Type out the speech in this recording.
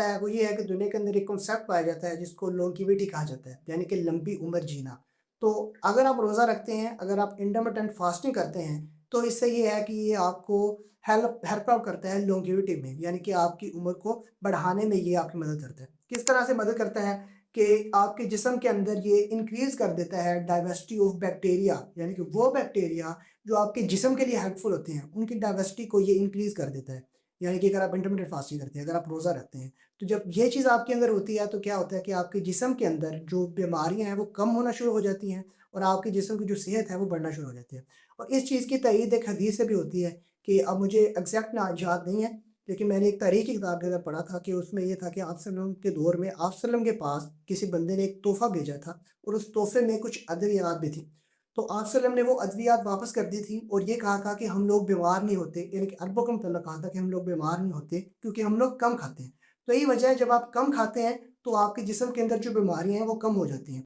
है वो ये है कि दुनिया के अंदर एक कॉन्सेप्ट पाया जाता है जिसको लॉन्गेविटी कहा जाता है, यानी कि लंबी उम्र जीना। तो अगर आप रोज़ा रखते हैं, अगर आप इंटरमिटेंट फास्टिंग करते हैं, तो इससे ये है कि ये आपको हेल्प हेल्प आउट करता है लॉन्गेविटी में, यानी कि आपकी उम्र को बढ़ाने में ये आपकी मदद करता है। किस तरह से मदद करता है कि आपके जिस्म के अंदर ये इंक्रीज़ कर देता है डाइवर्सिटी ऑफ बैक्टीरिया, यानी कि वो बैक्टीरिया जो आपके जिस्म के लिए हेल्पफुल होते हैं, उनकी डाइवर्सिटी को ये इंक्रीज़ कर देता है। यानी कि अगर आप इंटरमिटेंट फास्टिंग करते हैं, अगर आप रोज़ा रखते हैं, तो जब ये चीज़ आपके अंदर होती है तो क्या होता है कि आपके जिस्म के अंदर जो बीमारियाँ हैं वो कम होना शुरू हो जाती हैं और आपके जिस्म की जो सेहत है वो बढ़ना शुरू हो जाती है। और इस चीज़ की तईद एक हदीस से भी होती है कि अब मुझे एग्ज़ैक्ट ना याद नहीं है, लेकिन मैंने एक तारीख़ की किताब के अंदर पढ़ा था कि उसमें ये था कि आप सल्लल्लाहु अलैहि वसल्लम के दौर में आप सल्लम के पास किसी बंदे ने एक तोहफ़ा भेजा था और उस तोहफ़े में कुछ अद्वियात भी थी। तो आप सल्लम ने वो अद्वियात वापस कर दी थी और ये कहा था कि हम लोग बीमार नहीं होते, यानी कि अरबों का मतलब कहा था कि हम लोग बीमार नहीं होते क्योंकि हम लोग कम खाते हैं। तो यही वजह है जब आप कम खाते हैं तो आपके जिस्म के अंदर जो बीमारियाँ हैं वो कम हो जाती हैं।